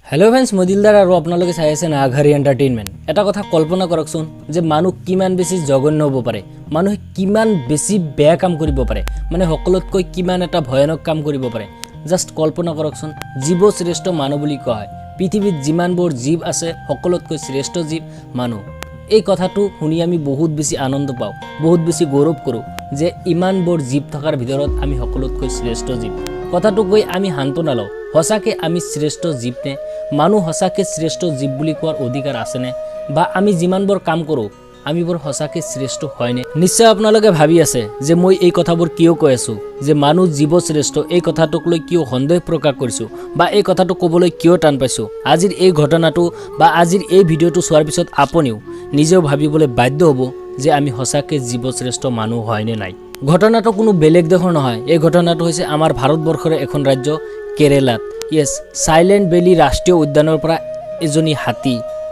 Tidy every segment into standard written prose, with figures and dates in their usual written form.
Hello friends मदिलदार और आपनालोके चाइ आछे नाघारी एंटारटेनमेंट। এটা কথা কল্পনা কৰকচোন যে মানুহ কিমান বেছি জঘন্য হ'ব পাৰে, মানুহে কিমান বেছি বেয়া কাম কৰিব পাৰে, মানে সকলোতকৈ কিমান এটা ভয়ানক কাম কৰিব পাৰে। জাস্ট কল্পনা কৰকচোন, জীৱ শ্ৰেষ্ঠ মানুহ বুলি কোৱা হয়। পৃথিৱীত যিমানবোৰ জীৱ আছে সকলোতকৈ শ্ৰেষ্ঠ জীৱ মানুহ। এই কথাটো শুনি আমি বহুত বেছি আনন্দ পাওঁ, বহুত বেছি গৌৰৱ কৰোঁ যে ইমানবোৰ জীৱ থকাৰ ভিতৰত আমি সকলোতকৈ শ্ৰেষ্ঠ জীৱ। কথাটো কৈ আমি সান্তনা লওঁ, সঁচাকৈ আমি শ্ৰেষ্ঠ জীৱ নে? মানুহ সঁচাকৈ শ্ৰেষ্ঠ জীৱ বুলি কোৱাৰ অধিকাৰ আছেনে? বা আমি যিমানবোৰ কাম কৰোঁ আমিবোৰ সঁচাকৈ শ্ৰেষ্ঠ হয়নে? নিশ্চয় আপোনালোকে ভাবি আছে যে মই এই কথাবোৰ কিয় কৈ আছোঁ, যে মানুহ জীৱ শ্ৰেষ্ঠ এই কথাটোক লৈ কিয় সন্দেহ প্ৰকাশ কৰিছোঁ বা এই কথাটো ক'বলৈ কিয় টান পাইছোঁ। আজিৰ এই ঘটনাটো বা আজিৰ এই ভিডিঅ'টো চোৱাৰ পিছত আপুনিও নিজেও ভাবিবলৈ বাধ্য হ'ব যে আমি সঁচাকৈ জীৱ শ্ৰেষ্ঠ মানুহ হয়নে নাই। ঘটনাটো কোনো বেলেগ দেশৰ নহয়, এই ঘটনাটো হৈছে আমাৰ ভাৰতবৰ্ষৰ এখন ৰাজ্য কেৰেলাত। ইয়েছ, সাইলেন্ট ভেলী ৰাষ্ট্ৰীয় উদ্যানৰ পৰা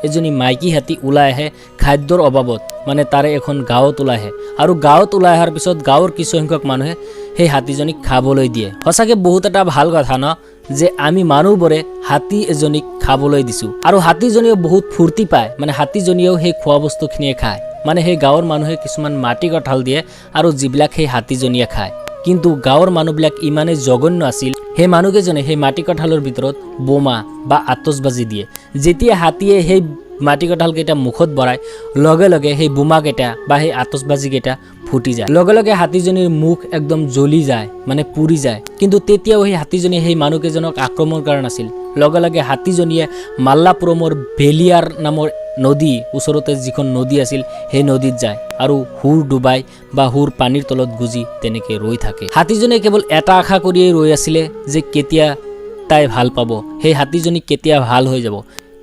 এজনী মাইকী হাতী ওলাই আহে খাদ্যৰ অভাৱত, মানে তাৰে এখন গাঁৱত ওলাই আহে আৰু গাঁৱত ওলাই অহাৰ পিছত গাঁৱৰ কিছুসংখ্যক মানুহে সেই হাতীজনীক খাবলৈ দিয়ে। সঁচাকৈ বহুত এটা ভাল কথা ন, যে আমি মানুহবোৰে হাতী এজনীক খাবলৈ দিছোঁ আৰু হাতীজনীয়েও বহুত ফূৰ্তি পায়, মানে হাতীজনীয়েও সেই খোৱা বস্তুখিনিয়ে খায়। মানে সেই গাঁৱৰ মানুহে কিছুমান মাটি কঁঠাল দিয়ে আৰু যিবিলাক সেই হাতীজনীয়ে খায়। কিন্তু গাঁৱৰ মানুহবিলাক ইমানেই জঘন্য আছিল, সেই মানুহকেইজনে সেই মাটি কঁঠালৰ ভিতৰত বোমা বা আতচবাজি দিয়ে। যেতিয়া হাতীয়ে সেই মাটি কঁঠালকেইটা মুখত ভৰাই লগে লগে সেই বোমাকেইটা বা সেই আতচবাজিকেইটা ফুটি যায়, লগে লগে হাতীজনীৰ মুখ একদম জ্বলি যায়, মানে পুৰি যায়। কিন্তু তেতিয়াও সেই হাতীজনীয়ে সেই মানুহকেইজনক আক্ৰমণ কৰা নাছিল। লগে লগে হাতীজনীয়ে মাল্লাপুৰমৰ বেলিয়াৰ নামৰ নদী ওচৰতে যিখন নদী আছিল সেই নদীত যায় আৰু হুৰ ডুবাই বা হুৰ পানীৰ তলত গুজি তেনেকে ৰৈ থাকে। হাতীজনীয়ে কেৱল এটা আশা কৰিয়েই ৰৈ আছিলে যে কেতিয়া তাই ভাল পাব, সেই হাতীজনী কেতিয়া ভাল হৈ যাব।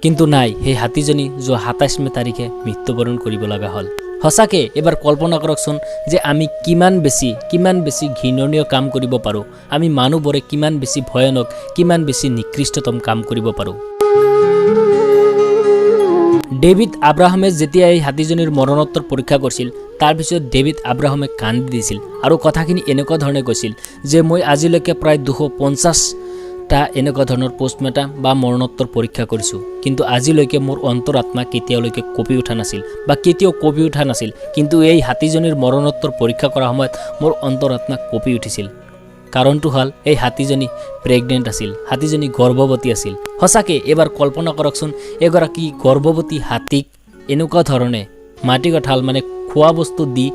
কিন্তু নাই, সেই হাতীজনী যোৱা ২৭ মে তাৰিখে মৃত্যুবৰণ কৰিব লগা হ'ল। সঁচাকৈ এবাৰ কল্পনা কৰকচোন যে আমি কিমান বেছি ঘৃণনীয় কাম কৰিব পাৰোঁ, আমি মানুহবোৰে কিমান বেছি ভয়ানক, কিমান বেছি নিকৃষ্টতম কাম কৰিব পাৰোঁ। ডেভিড আব্ৰাহামে যেতিয়া এই হাতীজনীৰ মৰণোত্তৰ পৰীক্ষা কৰিছিল তাৰপিছত ডেভিড আব্ৰাহামে কান্দি দিছিল আৰু কথাখিনি এনেকুৱা ধৰণে কৈছিল যে মই আজিলৈকে প্ৰায় ২৫০টা এনেকুৱা ধৰণৰ পোষ্টমৰ্টম বা মৰণোত্তৰ পৰীক্ষা কৰিছোঁ, কিন্তু আজিলৈকে মোৰ অন্তৰাত্মা কেতিয়ালৈকে কঁপি উঠা নাছিল বা কেতিয়াও কঁপি উঠা নাছিল। কিন্তু এই হাতীজনীৰ মৰণোত্তৰ পৰীক্ষা কৰাৰ সময়ত মোৰ অন্তৰাত্মা কঁপি উঠিছিল। কাৰণটো হ'ল এই হাতীজনী প্ৰেগনেণ্ট আছিল, হাতীজনী গৰ্ভৱতী আছিল। সঁচাকৈ এবাৰ কল্পনা কৰকচোন, এগৰাকী গৰ্ভৱতী হাতীক এনেকুৱা ধৰণে মাটি কঁঠাল মানে খোৱা বস্তু দি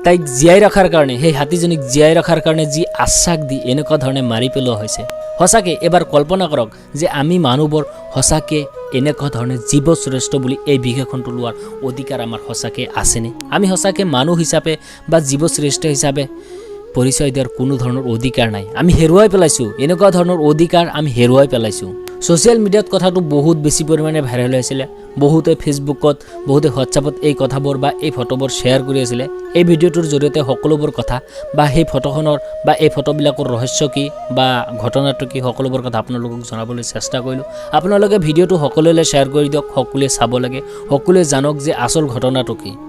তাইক জীয়াই ৰখাৰ কাৰণে, সেই হাতীজনীক জীয়াই ৰখাৰ কাৰণে যি আশ্বাস দি এনেকুৱা ধৰণে মাৰি পেলোৱা হৈছে। সঁচাকৈ এবাৰ কল্পনা কৰক যে আমি মানুহবোৰ সঁচাকৈ এনেকুৱা ধৰণে জীৱ শ্ৰেষ্ঠ বুলি এই বিশেষণটো লোৱাৰ অধিকাৰ আমাৰ সঁচাকৈ আছেনে? আমি সঁচাকৈ মানুহ হিচাপে বা জীৱ শ্ৰেষ্ঠ হিচাপে পৰিচয় দিয়াৰ কোনো ধৰণৰ অধিকাৰ নাই। আমি হেৰুৱাই পেলাইছোঁ, এনেকুৱা ধৰণৰ অধিকাৰ আমি হেৰুৱাই পেলাইছোঁ। ছ'চিয়েল মিডিয়াত কথাটো বহুত বেছি পৰিমাণে ভাইৰেল হৈছিলে, বহুতে ফেচবুকত, বহুতে হোৱাটছআপত এই কথাবোৰ বা এই ফটোবোৰ শ্বেয়াৰ কৰি আছিলে। এই ভিডিঅ'টোৰ জৰিয়তে সকলোবোৰ কথা বা সেই ফটোখনৰ বা এই ফটোবিলাকৰ ৰহস্য কি বা ঘটনাটো কি সকলোবোৰ কথা আপোনালোকক জনাবলৈ চেষ্টা কৰিলোঁ। আপোনালোকে ভিডিঅ'টো সকলোলৈ শ্বেয়াৰ কৰি দিয়ক, সকলোৱে চাব লাগে, সকলোৱে জানক যে আচল ঘটনাটো কি।